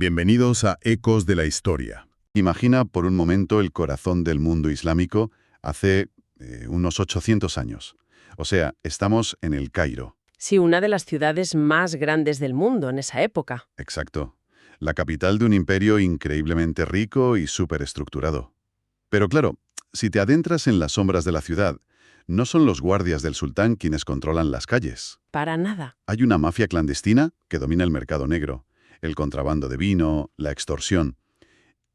Bienvenidos a Ecos de la Historia. Imagina por un momento el corazón del mundo islámico hace unos 800 años. O sea, estamos en el Cairo. Sí, una de las ciudades más grandes del mundo en esa época. Exacto. La capital de un imperio increíblemente rico y súper estructurado. Pero claro, si te adentras en las sombras de la ciudad, no son los guardias del sultán quienes controlan las calles. Para nada. Hay una mafia clandestina que domina el mercado negro, el contrabando de vino, la extorsión.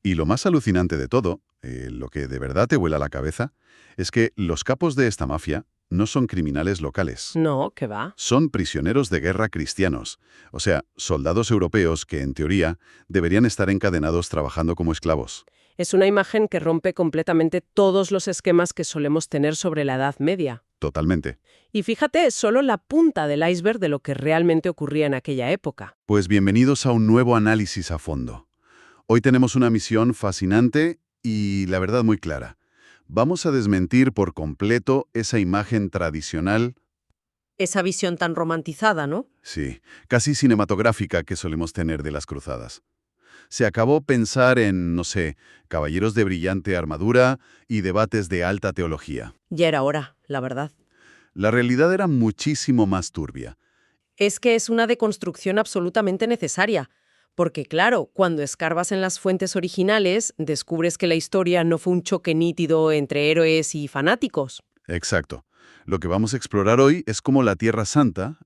Y lo más alucinante de todo, lo que de verdad te vuela la cabeza, es que los capos de esta mafia no son criminales locales. No, ¿qué va? Son prisioneros de guerra cristianos, o sea, soldados europeos que, en teoría, deberían estar encadenados trabajando como esclavos. Es una imagen que rompe completamente todos los esquemas que solemos tener sobre la Edad Media. Totalmente. Y fíjate, es solo la punta del iceberg de lo que realmente ocurría en aquella época. Pues bienvenidos a un nuevo análisis a fondo. Hoy tenemos una misión fascinante y, la verdad, muy clara. Vamos a desmentir por completo esa imagen tradicional, Esa visión tan romantizada, ¿no? sí, casi cinematográfica que solemos tener de las cruzadas. Se acabó pensar en, no sé, caballeros de brillante armadura y debates de alta teología. Ya era hora, la verdad. La realidad era muchísimo más turbia. Es que es una deconstrucción absolutamente necesaria. Porque claro, cuando escarbas en las fuentes originales, descubres que la historia no fue un choque nítido entre héroes y fanáticos. Exacto. Lo que vamos a explorar hoy es cómo la Tierra Santa,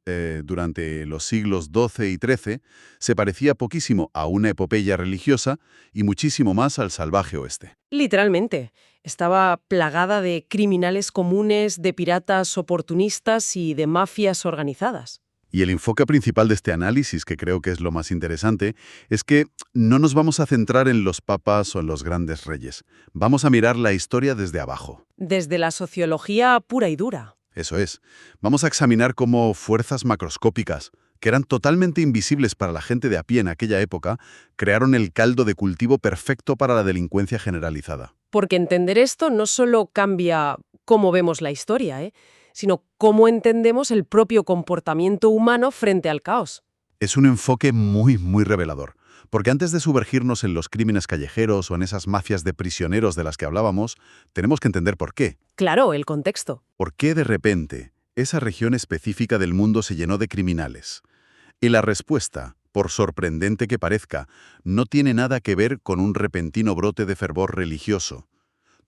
durante los siglos XII y XIII, se parecía poquísimo a una epopeya religiosa y muchísimo más al salvaje oeste. Literalmente. Estaba plagada de criminales comunes, de piratas oportunistas y de mafias organizadas. Y el enfoque principal de este análisis, que creo que es lo más interesante, es que no nos vamos a centrar en los papas o en los grandes reyes. Vamos a mirar la historia desde abajo. Desde la sociología pura y dura. Eso es. Vamos a examinar cómo fuerzas macroscópicas, que eran totalmente invisibles para la gente de a pie en aquella época, crearon el caldo de cultivo perfecto para la delincuencia generalizada. Porque entender esto no solo cambia cómo vemos la historia, sino cómo entendemos el propio comportamiento humano frente al caos. Es un enfoque muy revelador, porque antes de sumergirnos en los crímenes callejeros o en esas mafias de prisioneros de las que hablábamos, tenemos que entender por qué. Claro, el contexto. ¿Por qué de repente esa región específica del mundo se llenó de criminales? Y la respuesta, por sorprendente que parezca, no tiene nada que ver con un repentino brote de fervor religioso.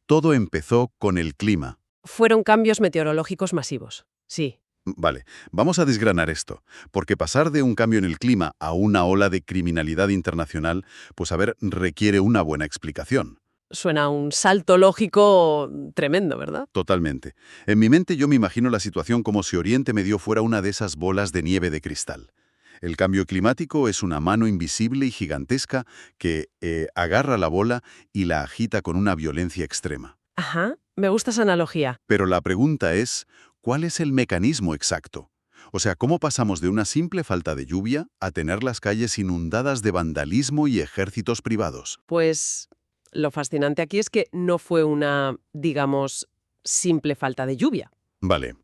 Todo empezó con el clima. Fueron cambios meteorológicos masivos. Sí. Vale, vamos a desgranar esto, porque pasar de un cambio en el clima a una ola de criminalidad internacional, pues a ver, requiere una buena explicación. Suena un salto lógico tremendo, ¿verdad? Totalmente. En mi mente yo me imagino la situación como si Oriente Medio fuera una de esas bolas de nieve de cristal. El cambio climático es una mano invisible y gigantesca que agarra la bola y la agita con una violencia extrema. Ajá, me gusta esa analogía. Pero la pregunta es, ¿cuál es el mecanismo exacto? O sea, ¿cómo pasamos de una simple falta de lluvia a tener las calles inundadas de vandalismo y ejércitos privados? Pues lo fascinante aquí es que no fue una, digamos, simple falta de lluvia. Vale,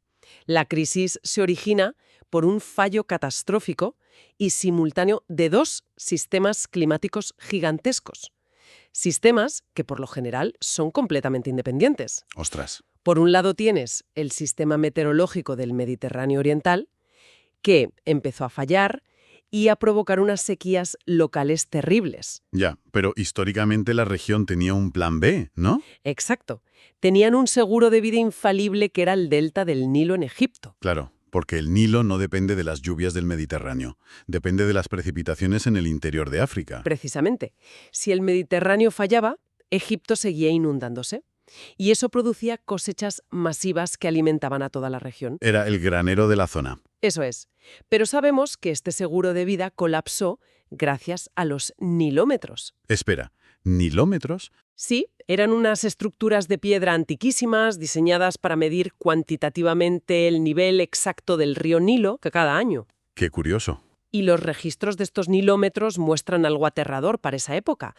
La crisis se origina por un fallo catastrófico y simultáneo de dos sistemas climáticos gigantescos. Sistemas que por lo general son completamente independientes. ostras. Por un lado tienes el sistema meteorológico del Mediterráneo Oriental, que empezó a fallar y a provocar unas sequías locales terribles. Ya, pero históricamente la región tenía un plan B, ¿no? Exacto. Tenían un seguro de vida infalible que era el delta del Nilo en Egipto. Claro, porque el Nilo no depende de las lluvias del Mediterráneo, depende de las precipitaciones en el interior de África. Precisamente. Si el Mediterráneo fallaba, Egipto seguía inundándose. Y eso producía cosechas masivas que alimentaban a toda la región. Era el granero de la zona. Eso es. Pero sabemos que este seguro de vida colapsó gracias a los nilómetros. Espera, ¿nilómetros? Sí, eran unas estructuras de piedra antiquísimas diseñadas para medir cuantitativamente el nivel exacto del río Nilo cada año. Qué curioso. Y los registros de estos nilómetros muestran algo aterrador para esa época.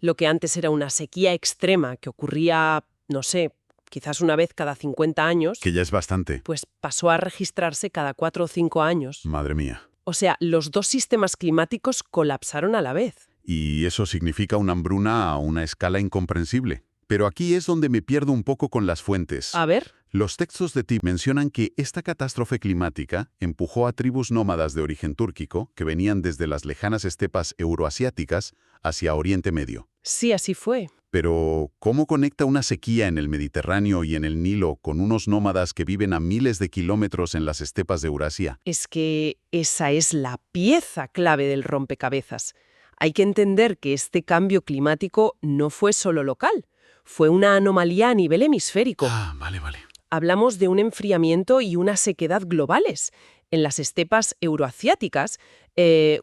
Lo que antes era una sequía extrema que ocurría, no sé, quizás una vez cada 50 años, Que ya es bastante. pues pasó a registrarse cada 4 o 5 años. Madre mía. O sea, los dos sistemas climáticos colapsaron a la vez. Y eso significa una hambruna a una escala incomprensible. Pero aquí es donde me pierdo un poco con las fuentes. A ver. Los textos de Tip mencionan que esta catástrofe climática empujó a tribus nómadas de origen túrquico que venían desde las lejanas estepas euroasiáticas hacia Oriente Medio. Sí, así fue. Pero, ¿cómo conecta una sequía en el Mediterráneo y en el Nilo con unos nómadas que viven a miles de kilómetros en las estepas de Eurasia? Es que esa es la pieza clave del rompecabezas. Hay que entender que este cambio climático no fue solo local, fue una anomalía a nivel hemisférico. Ah, vale. Hablamos de un enfriamiento y una sequedad globales. En las estepas euroasiáticas,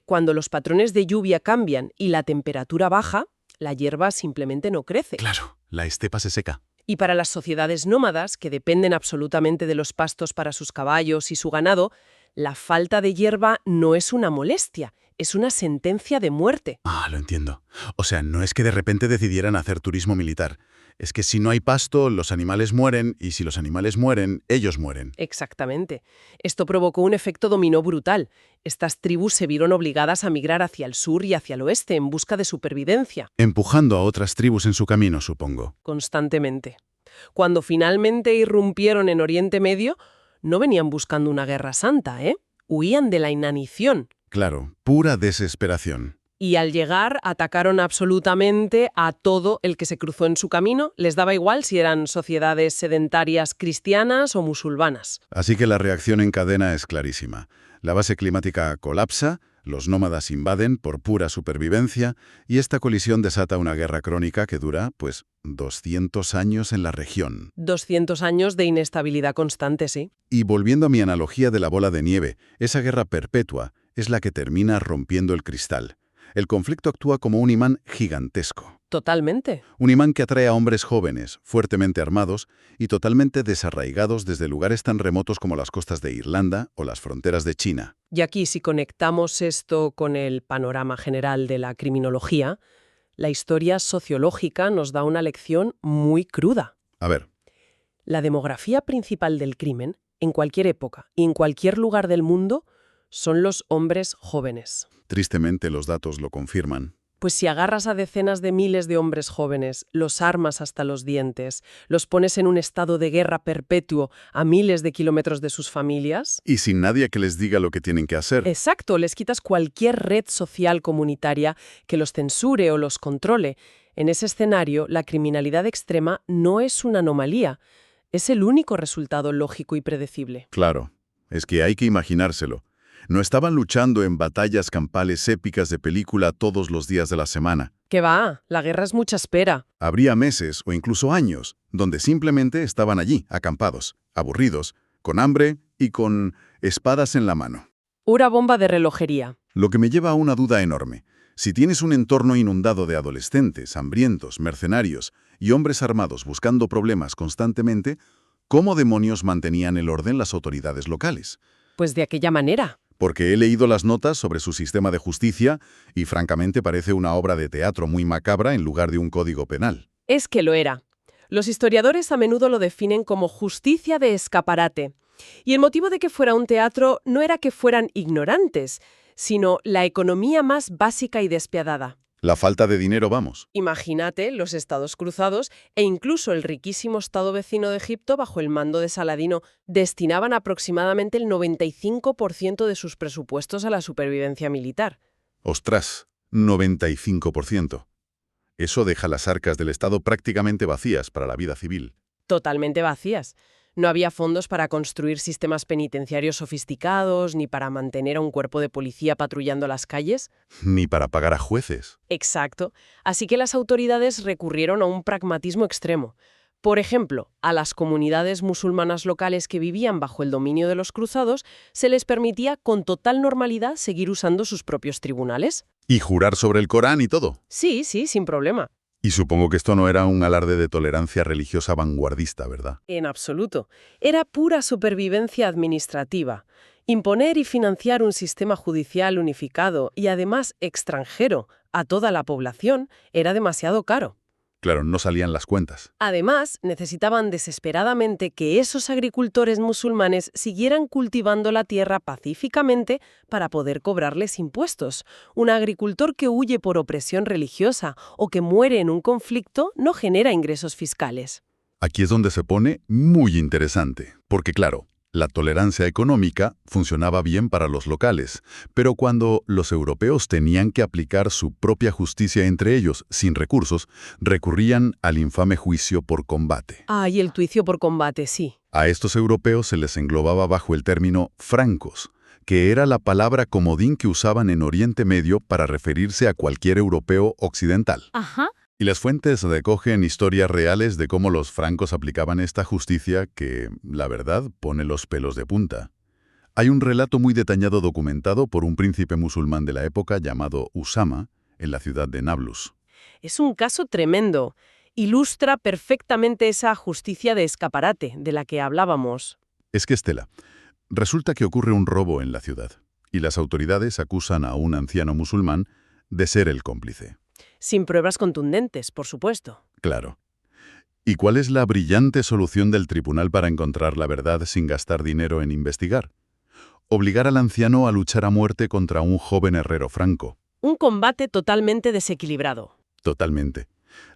cuando los patrones de lluvia cambian y la temperatura baja, la hierba simplemente no crece. Claro, la estepa se seca. Y para las sociedades nómadas, que dependen absolutamente de los pastos para sus caballos y su ganado, la falta de hierba no es una molestia, es una sentencia de muerte. Ah, lo entiendo. O sea, no es que de repente decidieran hacer turismo militar. Es que si no hay pasto, los animales mueren, y si los animales mueren, ellos mueren. Exactamente. Esto provocó un efecto dominó brutal. Estas tribus se vieron obligadas a migrar hacia el sur y hacia el oeste en busca de supervivencia. Empujando a otras tribus en su camino, supongo. Constantemente. Cuando finalmente irrumpieron en Oriente Medio, no venían buscando una guerra santa, ¿eh? Huían de la inanición. Claro, pura desesperación. Y al llegar atacaron absolutamente a todo el que se cruzó en su camino. Les daba igual si eran sociedades sedentarias cristianas o musulmanas. Así que la reacción en cadena es clarísima. La base climática colapsa, los nómadas invaden por pura supervivencia y esta colisión desata una guerra crónica que dura, 200 años en la región. 200 años de inestabilidad constante, sí. Y volviendo a mi analogía de la bola de nieve, esa guerra perpetua es la que termina rompiendo el cristal. El conflicto actúa como un imán gigantesco. Totalmente. Un imán que atrae a hombres jóvenes, fuertemente armados y totalmente desarraigados desde lugares tan remotos como las costas de Irlanda o las fronteras de China. Y aquí, si conectamos esto con el panorama general de la criminología, la historia sociológica nos da una lección muy cruda. A ver. La demografía principal del crimen, en cualquier época y en cualquier lugar del mundo, son los hombres jóvenes. Tristemente, los datos lo confirman. Pues si agarras a decenas de miles de hombres jóvenes, los armas hasta los dientes, los pones en un estado de guerra perpetuo a miles de kilómetros de sus familias... Y sin nadie que les diga lo que tienen que hacer. Exacto, les quitas cualquier red social comunitaria que los censure o los controle. En ese escenario, la criminalidad extrema no es una anomalía, es el único resultado lógico y predecible. Claro, es que hay que imaginárselo. No estaban luchando en batallas campales épicas de película todos los días de la semana. ¿Qué va? La guerra es mucha espera. Habría meses o incluso años donde simplemente estaban allí, acampados, aburridos, con hambre y con espadas en la mano. Una bomba de relojería. Lo que me lleva a una duda enorme. Si tienes un entorno inundado de adolescentes, hambrientos, mercenarios y hombres armados buscando problemas constantemente, ¿cómo demonios mantenían el orden las autoridades locales? Pues de aquella manera. Porque he leído las notas sobre su sistema de justicia y francamente parece una obra de teatro muy macabra en lugar de un código penal. Es que lo era. Los historiadores a menudo lo definen como justicia de escaparate. Y el motivo de que fuera un teatro no era que fueran ignorantes, sino la economía más básica y despiadada. La falta de dinero, vamos. Imagínate los estados cruzados e incluso el riquísimo estado vecino de Egipto bajo el mando de Saladino destinaban aproximadamente el 95% de sus presupuestos a la supervivencia militar. ¡Ostras! 95%. Eso deja las arcas del Estado prácticamente vacías para la vida civil. Totalmente vacías. No había fondos para construir sistemas penitenciarios sofisticados, ni para mantener a un cuerpo de policía patrullando las calles. Ni para pagar a jueces. Exacto. Así que las autoridades recurrieron a un pragmatismo extremo. Por ejemplo, a las comunidades musulmanas locales que vivían bajo el dominio de los cruzados se les permitía con total normalidad seguir usando sus propios tribunales. Y jurar sobre el Corán y todo. Sí, sin problema. Y supongo que esto no era un alarde de tolerancia religiosa vanguardista, ¿verdad? En absoluto. Era pura supervivencia administrativa. Imponer y financiar un sistema judicial unificado y además extranjero a toda la población era demasiado caro. Claro, no salían las cuentas. Además, necesitaban desesperadamente que esos agricultores musulmanes siguieran cultivando la tierra pacíficamente para poder cobrarles impuestos. Un agricultor que huye por opresión religiosa o que muere en un conflicto no genera ingresos fiscales. Aquí es donde se pone muy interesante, porque claro, la tolerancia económica funcionaba bien para los locales, pero cuando los europeos tenían que aplicar su propia justicia entre ellos sin recursos, recurrían al infame juicio por combate. Ah, y el juicio por combate, sí. A estos europeos se les englobaba bajo el término francos, que era la palabra comodín que usaban en Oriente Medio para referirse a cualquier europeo occidental. Ajá. Y las fuentes recogen historias reales de cómo los francos aplicaban esta justicia que, la verdad, pone los pelos de punta. Hay un relato muy detallado documentado por un príncipe musulmán de la época llamado Usama, en la ciudad de Nablus. Es un caso tremendo. Ilustra perfectamente esa justicia de escaparate de la que hablábamos. Es que, Estela, resulta que ocurre un robo en la ciudad, y las autoridades acusan a un anciano musulmán de ser el cómplice. Sin pruebas contundentes, por supuesto. Claro. ¿Y cuál es la brillante solución del tribunal para encontrar la verdad sin gastar dinero en investigar? Obligar al anciano a luchar a muerte contra un joven herrero franco. Un combate totalmente desequilibrado. Totalmente.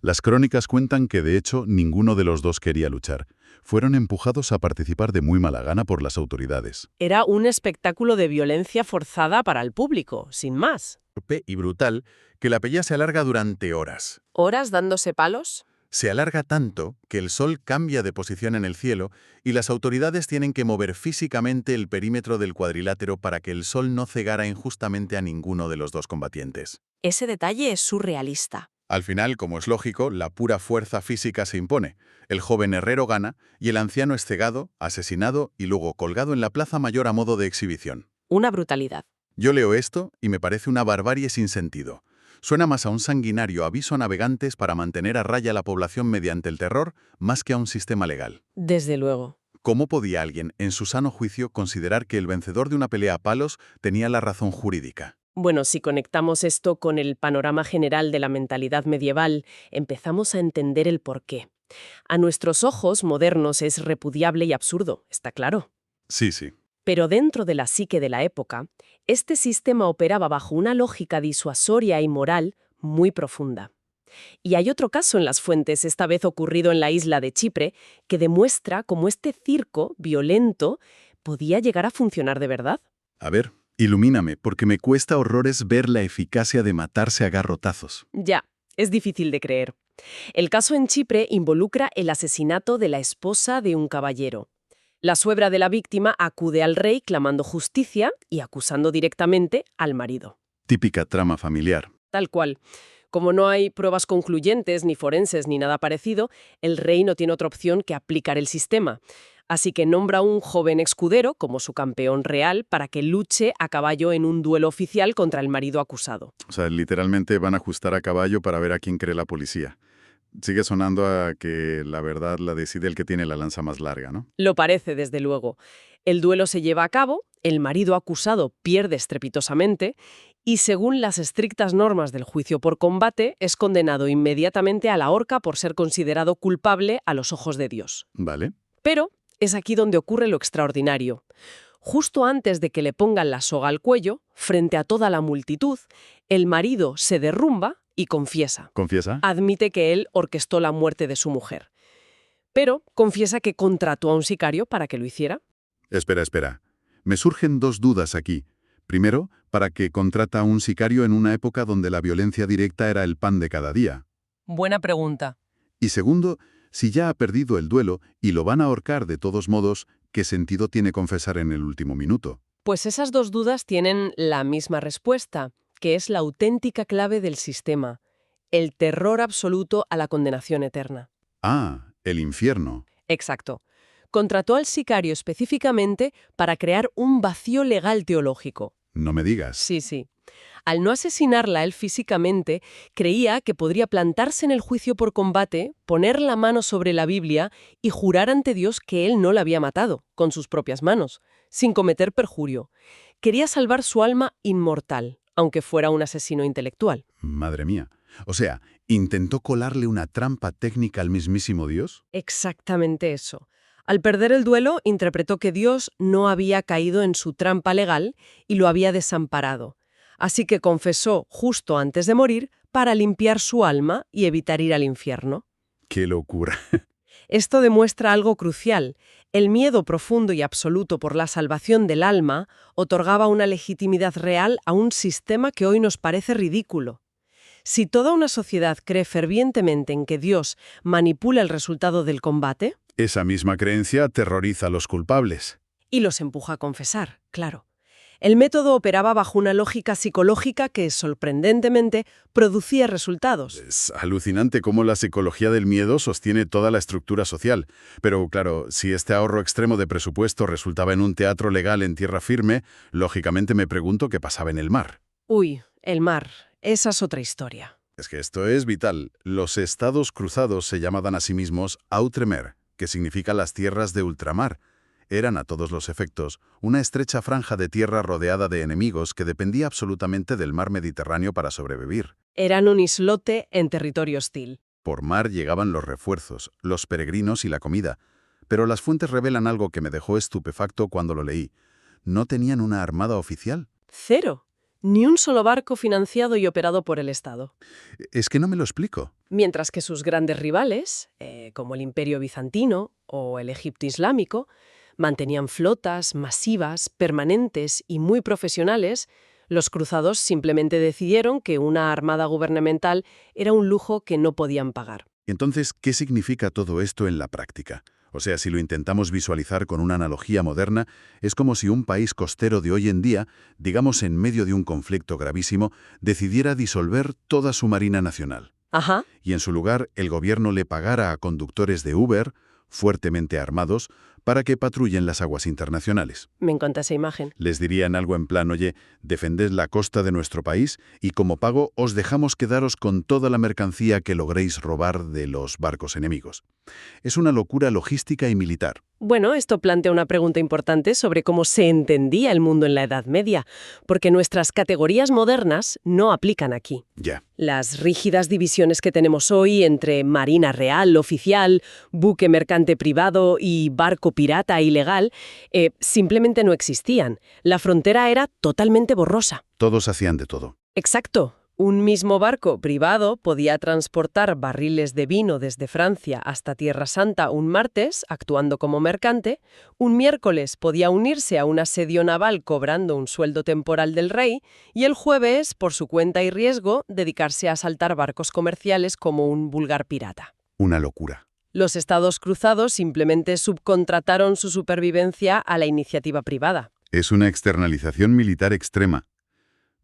Las crónicas cuentan que, de hecho, ninguno de los dos quería luchar. Fueron empujados a participar de muy mala gana por las autoridades. Era un espectáculo de violencia forzada para el público, sin más. Torpe y brutal que la pelea se alarga durante horas. ¿Horas dándose palos? Se alarga tanto que el sol cambia de posición en el cielo y las autoridades tienen que mover físicamente el perímetro del cuadrilátero para que el sol no cegara injustamente a ninguno de los dos combatientes. Ese detalle es surrealista. Al final, como es lógico, la pura fuerza física se impone. El joven herrero gana y el anciano es cegado, asesinado y luego colgado en la plaza mayor a modo de exhibición. Una brutalidad. Yo leo esto y me parece una barbarie sin sentido. Suena más a un sanguinario aviso a navegantes para mantener a raya a la población mediante el terror, más que a un sistema legal. Desde luego. ¿Cómo podía alguien, en su sano juicio, considerar que el vencedor de una pelea a palos tenía la razón jurídica? Bueno, si conectamos esto con el panorama general de la mentalidad medieval, empezamos a entender el porqué. A nuestros ojos modernos es repudiable y absurdo, está claro. Sí, sí. Pero dentro de la psique de la época, este sistema operaba bajo una lógica disuasoria y moral muy profunda. Y hay otro caso en las fuentes, esta vez ocurrido en la isla de Chipre, que demuestra cómo este circo violento podía llegar a funcionar de verdad. A ver, ilumíname, porque me cuesta horrores ver la eficacia de matarse a garrotazos. Ya, es difícil de creer. El caso en Chipre involucra el asesinato de la esposa de un caballero. La suegra de la víctima acude al rey clamando justicia y acusando directamente al marido. Típica trama familiar. Tal cual. Como no hay pruebas concluyentes, ni forenses, ni nada parecido, el rey no tiene otra opción que aplicar el sistema. Así que nombra a un joven escudero como su campeón real para que luche a caballo en un duelo oficial contra el marido acusado. O sea, literalmente van a ajustar a caballo para ver a quién cree la policía. Sigue sonando a que la verdad la decide el que tiene la lanza más larga, ¿no? Lo parece, desde luego. El duelo se lleva a cabo, el marido acusado pierde estrepitosamente y, según las estrictas normas del juicio por combate, es condenado inmediatamente a la horca por ser considerado culpable a los ojos de Dios. Vale. Pero es aquí donde ocurre lo extraordinario. Justo antes de que le pongan la soga al cuello, frente a toda la multitud, el marido se derrumba y confiesa. ¿Confiesa? Admite que él orquestó la muerte de su mujer. Pero confiesa que contrató a un sicario para que lo hiciera. Espera. Me surgen dos dudas aquí. Primero, ¿para qué contrata a un sicario en una época donde la violencia directa era el pan de cada día? Buena pregunta. Y segundo, si ya ha perdido el duelo y lo van a ahorcar de todos modos, ¿qué sentido tiene confesar en el último minuto? Pues esas dos dudas tienen la misma respuesta, que es la auténtica clave del sistema: el terror absoluto a la condenación eterna. Ah, el infierno. Exacto. Contrató al sicario específicamente para crear un vacío legal teológico. No me digas. Sí. Al no asesinarla él físicamente, creía que podría plantarse en el juicio por combate, poner la mano sobre la Biblia y jurar ante Dios que él no la había matado, con sus propias manos, sin cometer perjurio. Quería salvar su alma inmortal, aunque fuera un asesino intelectual. Madre mía. O sea, ¿intentó colarle una trampa técnica al mismísimo Dios? Exactamente eso. Al perder el duelo, interpretó que Dios no había caído en su trampa legal y lo había desamparado. Así que confesó justo antes de morir para limpiar su alma y evitar ir al infierno. ¡Qué locura! Esto demuestra algo crucial. El miedo profundo y absoluto por la salvación del alma otorgaba una legitimidad real a un sistema que hoy nos parece ridículo. Si toda una sociedad cree fervientemente en que Dios manipula el resultado del combate, Esa misma creencia aterroriza a los culpables. y los empuja a confesar, claro. El método operaba bajo una lógica psicológica que, sorprendentemente, producía resultados. Es alucinante cómo la psicología del miedo sostiene toda la estructura social. Pero claro, si este ahorro extremo de presupuesto resultaba en un teatro legal en tierra firme, lógicamente me pregunto qué pasaba en el mar. Uy, el mar. Esa es otra historia. Es que esto es vital. Los estados cruzados se llamaban a sí mismos outremer, que significa las tierras de ultramar. Eran, a todos los efectos, una estrecha franja de tierra rodeada de enemigos que dependía absolutamente del mar Mediterráneo para sobrevivir. Eran un islote en territorio hostil. Por mar llegaban los refuerzos, los peregrinos y la comida. Pero las fuentes revelan algo que me dejó estupefacto cuando lo leí. ¿No tenían una armada oficial? Cero. Ni un solo barco financiado y operado por el Estado. Es que no me lo explico. Mientras que sus grandes rivales, como el Imperio Bizantino o el Egipto Islámico, mantenían flotas masivas, permanentes y muy profesionales, los cruzados simplemente decidieron que una armada gubernamental era un lujo que no podían pagar. Entonces, ¿qué significa todo esto en la práctica? O sea, si lo intentamos visualizar con una analogía moderna, es como si un país costero de hoy en día, digamos en medio de un conflicto gravísimo, decidiera disolver toda su Marina Nacional. Ajá. Y en su lugar, el gobierno le pagara a conductores de Uber, fuertemente armados, para que patrullen las aguas internacionales. Me encanta esa imagen. Les dirían algo en plan, oye, defended la costa de nuestro país y como pago os dejamos quedaros con toda la mercancía que logréis robar de los barcos enemigos. Es una locura logística y militar. Bueno, esto plantea una pregunta importante sobre cómo se entendía el mundo en la Edad Media, porque nuestras categorías modernas no aplican aquí. Ya. Las rígidas divisiones que tenemos hoy entre marina real, oficial, buque mercante privado y barco pirata ilegal, simplemente no existían. La frontera era totalmente borrosa. Todos hacían de todo. Exacto. Un mismo barco privado podía transportar barriles de vino desde Francia hasta Tierra Santa un martes, actuando como mercante. Un miércoles podía unirse a un asedio naval cobrando un sueldo temporal del rey. Y el jueves, por su cuenta y riesgo, dedicarse a asaltar barcos comerciales como un vulgar pirata. Una locura. Los estados cruzados simplemente subcontrataron su supervivencia a la iniciativa privada. Es una externalización militar extrema.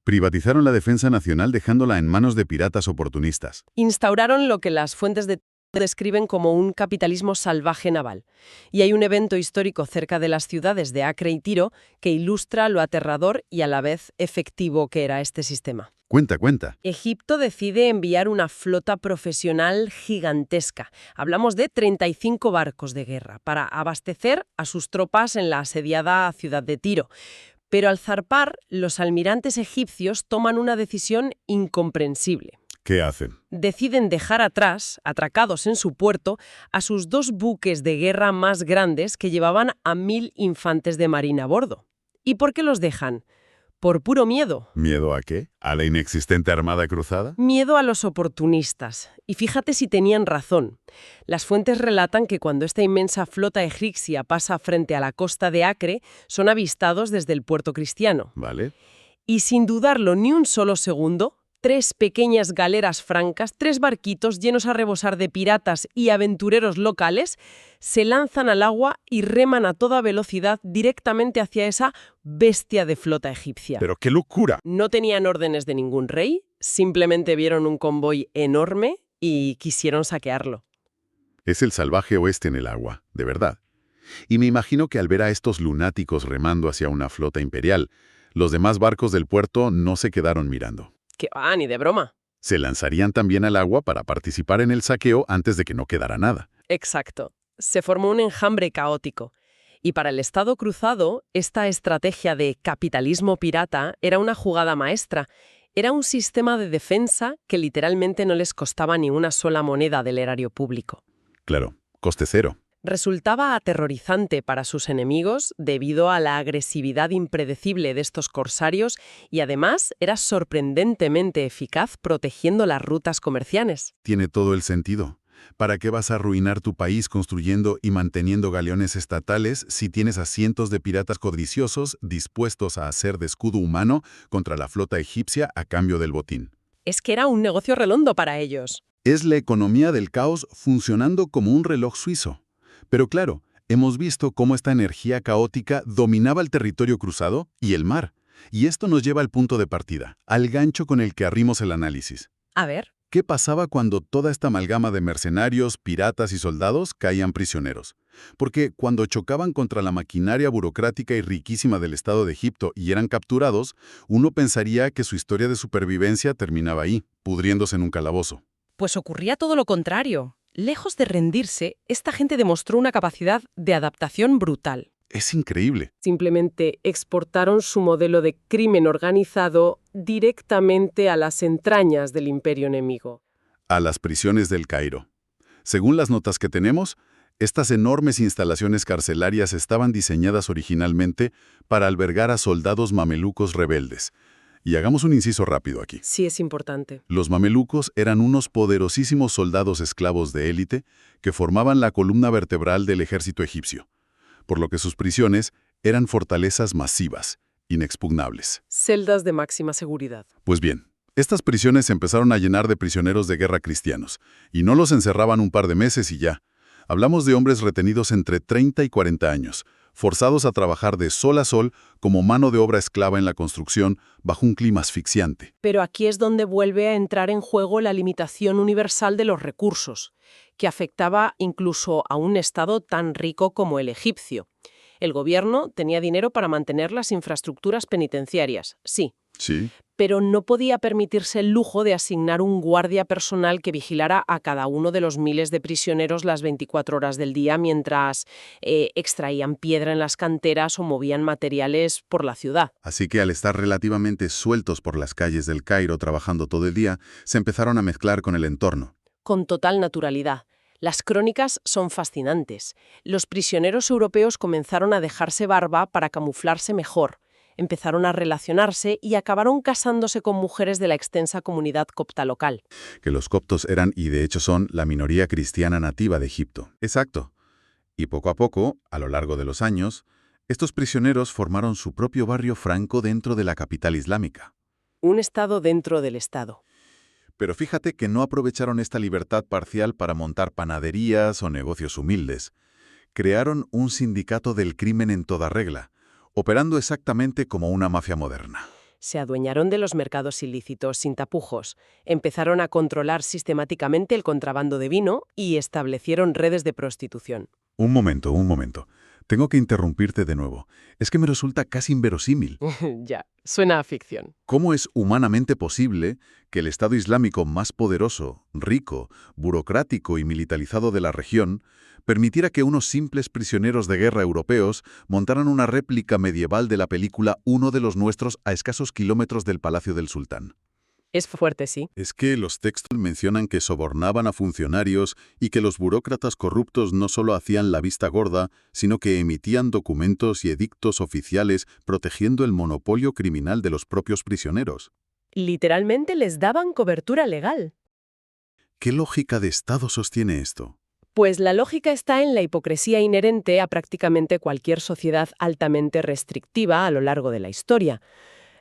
Privatizaron la defensa nacional dejándola en manos de piratas oportunistas. Instauraron lo que las fuentes describen como un capitalismo salvaje naval. Y hay un evento histórico cerca de las ciudades de Acre y Tiro que ilustra lo aterrador y a la vez efectivo que era este sistema. Cuenta. Egipto decide enviar una flota profesional gigantesca. Hablamos de 35 barcos de guerra para abastecer a sus tropas en la asediada ciudad de Tiro. Pero al zarpar, los almirantes egipcios toman una decisión incomprensible. ¿Qué hacen? Deciden dejar atrás, atracados en su puerto, a sus 2 buques de guerra más grandes que llevaban a 1000 infantes de marina a bordo. ¿Y por qué los dejan? Por puro miedo. ¿Miedo a qué? ¿A la inexistente armada cruzada? Miedo a los oportunistas. Y fíjate si tenían razón. Las fuentes relatan que cuando esta inmensa flota egipcia pasa frente a la costa de Acre, son avistados desde el puerto cristiano. Vale. Y sin dudarlo ni un solo segundo, 3 pequeñas galeras francas, 3 barquitos llenos a rebosar de piratas y aventureros locales, se lanzan al agua y reman a toda velocidad directamente hacia esa bestia de flota egipcia. ¡Pero qué locura! No tenían órdenes de ningún rey, simplemente vieron un convoy enorme y quisieron saquearlo. Es el salvaje oeste en el agua, de verdad. Y me imagino que al ver a estos lunáticos remando hacia una flota imperial, los demás barcos del puerto no se quedaron mirando. Que va, ni de broma. Se lanzarían también al agua para participar en el saqueo antes de que no quedara nada. Exacto. Se formó un enjambre caótico. Y para el Estado cruzado, esta estrategia de capitalismo pirata era una jugada maestra. Era un sistema de defensa que literalmente no les costaba ni una sola moneda del erario público. Claro, coste cero. Resultaba aterrorizante para sus enemigos debido a la agresividad impredecible de estos corsarios y además era sorprendentemente eficaz protegiendo las rutas comerciales. Tiene todo el sentido. ¿Para qué vas a arruinar tu país construyendo y manteniendo galeones estatales si tienes a cientos de piratas codiciosos dispuestos a hacer de escudo humano contra la flota egipcia a cambio del botín? Es que era un negocio redondo para ellos. Es la economía del caos funcionando como un reloj suizo. Pero claro, hemos visto cómo esta energía caótica dominaba el territorio cruzado y el mar. Y esto nos lleva al punto de partida, al gancho con el que abrimos el análisis. A ver. ¿Qué pasaba cuando toda esta amalgama de mercenarios, piratas y soldados caían prisioneros? Porque cuando chocaban contra la maquinaria burocrática y riquísima del Estado de Egipto y eran capturados, uno pensaría que su historia de supervivencia terminaba ahí, pudriéndose en un calabozo. Pues ocurría todo lo contrario. Lejos de rendirse, esta gente demostró una capacidad de adaptación brutal. Es increíble. Simplemente exportaron su modelo de crimen organizado directamente a las entrañas del imperio enemigo. A las prisiones del Cairo. Según las notas que tenemos, estas enormes instalaciones carcelarias estaban diseñadas originalmente para albergar a soldados mamelucos rebeldes. Y hagamos un inciso rápido aquí. Sí, es importante. Los mamelucos eran unos poderosísimos soldados esclavos de élite que formaban la columna vertebral del ejército egipcio, por lo que sus prisiones eran fortalezas masivas, inexpugnables. Celdas de máxima seguridad. Pues bien, estas prisiones se empezaron a llenar de prisioneros de guerra cristianos, y no los encerraban un par de meses y ya. Hablamos de hombres retenidos entre 30 y 40 años, forzados a trabajar de sol a sol como mano de obra esclava en la construcción bajo un clima asfixiante. Pero aquí es donde vuelve a entrar en juego la limitación universal de los recursos, que afectaba incluso a un Estado tan rico como el egipcio. El gobierno tenía dinero para mantener las infraestructuras penitenciarias, sí, Sí. pero no podía permitirse el lujo de asignar un guardia personal que vigilara a cada uno de los miles de prisioneros las 24 horas del día mientras extraían piedra en las canteras o movían materiales por la ciudad. Así que al estar relativamente sueltos por las calles del Cairo trabajando todo el día, se empezaron a mezclar con el entorno. Con total naturalidad. Las crónicas son fascinantes. Los prisioneros europeos comenzaron a dejarse barba para camuflarse mejor. Empezaron a relacionarse y acabaron casándose con mujeres de la extensa comunidad copta local. Que los coptos eran, y de hecho son, la minoría cristiana nativa de Egipto. Exacto. Y poco a poco, a lo largo de los años, estos prisioneros formaron su propio barrio franco dentro de la capital islámica. Un Estado dentro del Estado. Pero fíjate que no aprovecharon esta libertad parcial para montar panaderías o negocios humildes. Crearon un sindicato del crimen en toda regla, operando exactamente como una mafia moderna. Se adueñaron de los mercados ilícitos sin tapujos, empezaron a controlar sistemáticamente el contrabando de vino y establecieron redes de prostitución. Un momento. Tengo que interrumpirte de nuevo. Es que me resulta casi inverosímil. Ya, suena a ficción. ¿Cómo es humanamente posible que el Estado Islámico más poderoso, rico, burocrático y militarizado de la región permitiera que unos simples prisioneros de guerra europeos montaran una réplica medieval de la película Uno de los nuestros a escasos kilómetros del Palacio del Sultán? Es fuerte, sí. Es que los textos mencionan que sobornaban a funcionarios y que los burócratas corruptos no solo hacían la vista gorda, sino que emitían documentos y edictos oficiales protegiendo el monopolio criminal de los propios prisioneros. Literalmente les daban cobertura legal. ¿Qué lógica de Estado sostiene esto? Pues la lógica está en la hipocresía inherente a prácticamente cualquier sociedad altamente restrictiva a lo largo de la historia.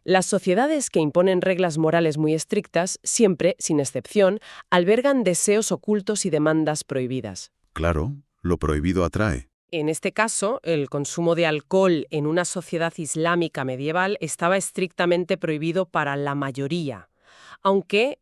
Las sociedades que imponen reglas morales muy estrictas siempre, sin excepción, albergan deseos ocultos y demandas prohibidas. Claro, lo prohibido atrae. En este caso, el consumo de alcohol en una sociedad islámica medieval estaba estrictamente prohibido para la mayoría, aunque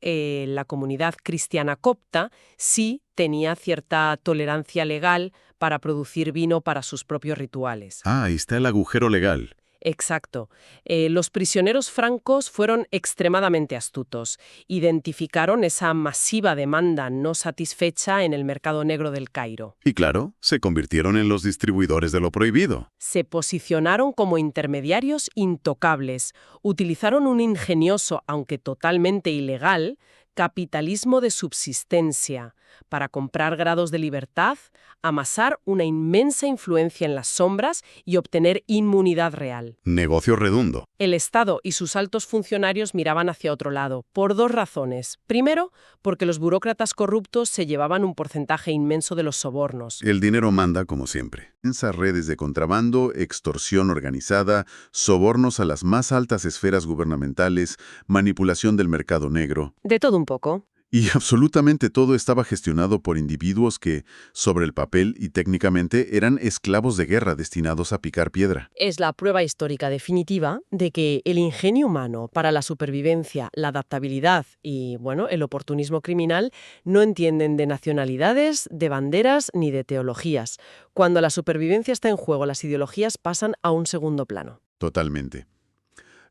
la comunidad cristiana copta sí tenía cierta tolerancia legal para producir vino para sus propios rituales. Ah, ahí está el agujero legal. Exacto. Los prisioneros francos fueron extremadamente astutos. Identificaron esa masiva demanda no satisfecha en el mercado negro del Cairo. Y claro, se convirtieron en los distribuidores de lo prohibido. Se posicionaron como intermediarios intocables. Utilizaron un ingenioso, aunque totalmente ilegal, capitalismo de subsistencia para comprar grados de libertad, amasar una inmensa influencia en las sombras y obtener inmunidad real. Negocio redondo. El Estado y sus altos funcionarios miraban hacia otro lado, por dos razones. Primero, porque los burócratas corruptos se llevaban un porcentaje inmenso de los sobornos. El dinero manda, como siempre. Esas redes de contrabando, extorsión organizada, sobornos a las más altas esferas gubernamentales, manipulación del mercado negro. De todo un poco. Y absolutamente todo estaba gestionado por individuos que, sobre el papel y técnicamente, eran esclavos de guerra destinados a picar piedra. Es la prueba histórica definitiva de que el ingenio humano para la supervivencia, la adaptabilidad y, el oportunismo criminal no entienden de nacionalidades, de banderas ni de teologías. Cuando la supervivencia está en juego, las ideologías pasan a un segundo plano. Totalmente.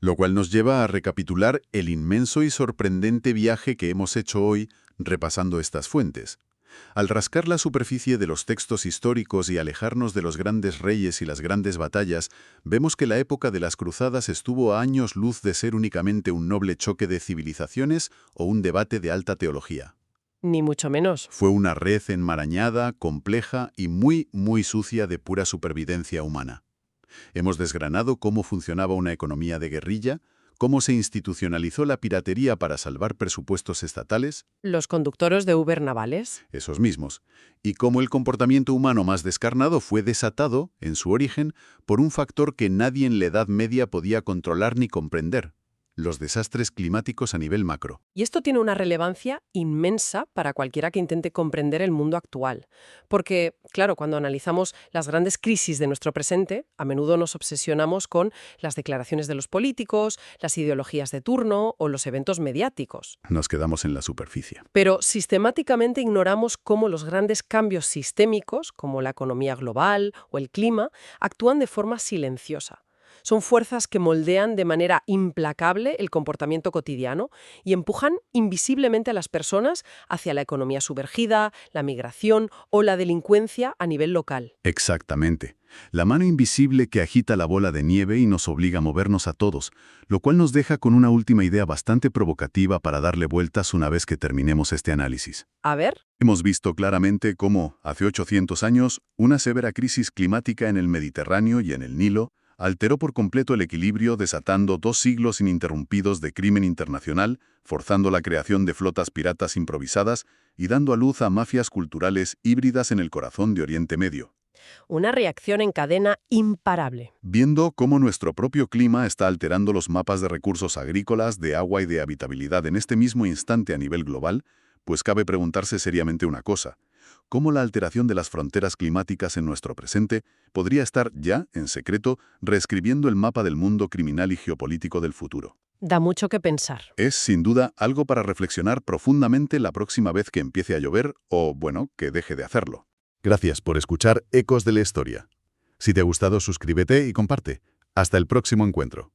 Lo cual nos lleva a recapitular el inmenso y sorprendente viaje que hemos hecho hoy repasando estas fuentes. Al rascar la superficie de los textos históricos y alejarnos de los grandes reyes y las grandes batallas, vemos que la época de las cruzadas estuvo a años luz de ser únicamente un noble choque de civilizaciones o un debate de alta teología. Ni mucho menos. Fue una red enmarañada, compleja y muy, muy sucia de pura supervivencia humana. Hemos desgranado cómo funcionaba una economía de guerrilla, cómo se institucionalizó la piratería para salvar presupuestos estatales, Los conductores de Uber navales. esos mismos, y cómo el comportamiento humano más descarnado fue desatado, en su origen, por un factor que nadie en la Edad Media podía controlar ni comprender: los desastres climáticos a nivel macro. Y esto tiene una relevancia inmensa para cualquiera que intente comprender el mundo actual. Porque, claro, cuando analizamos las grandes crisis de nuestro presente, a menudo nos obsesionamos con las declaraciones de los políticos, las ideologías de turno o los eventos mediáticos. Nos quedamos en la superficie. Pero sistemáticamente ignoramos cómo los grandes cambios sistémicos, como la economía global o el clima, actúan de forma silenciosa. Son fuerzas que moldean de manera implacable el comportamiento cotidiano y empujan invisiblemente a las personas hacia la economía sumergida, la migración o la delincuencia a nivel local. Exactamente. La mano invisible que agita la bola de nieve y nos obliga a movernos a todos, lo cual nos deja con una última idea bastante provocativa para darle vueltas una vez que terminemos este análisis. A ver, Hemos visto claramente cómo, hace 800 años, una severa crisis climática en el Mediterráneo y en el Nilo alteró por completo el equilibrio, desatando 2 siglos ininterrumpidos de crimen internacional, forzando la creación de flotas piratas improvisadas y dando a luz a mafias culturales híbridas en el corazón de Oriente Medio. una reacción en cadena imparable. Viendo cómo nuestro propio clima está alterando los mapas de recursos agrícolas, de agua y de habitabilidad en este mismo instante a nivel global, pues cabe preguntarse seriamente una cosa: ¿cómo la alteración de las fronteras climáticas en nuestro presente podría estar ya, en secreto, reescribiendo el mapa del mundo criminal y geopolítico del futuro? Da mucho que pensar. Es, sin duda, algo para reflexionar profundamente la próxima vez que empiece a llover o, que deje de hacerlo. Gracias por escuchar Ecos de la Historia. Si te ha gustado, suscríbete y comparte. Hasta el próximo encuentro.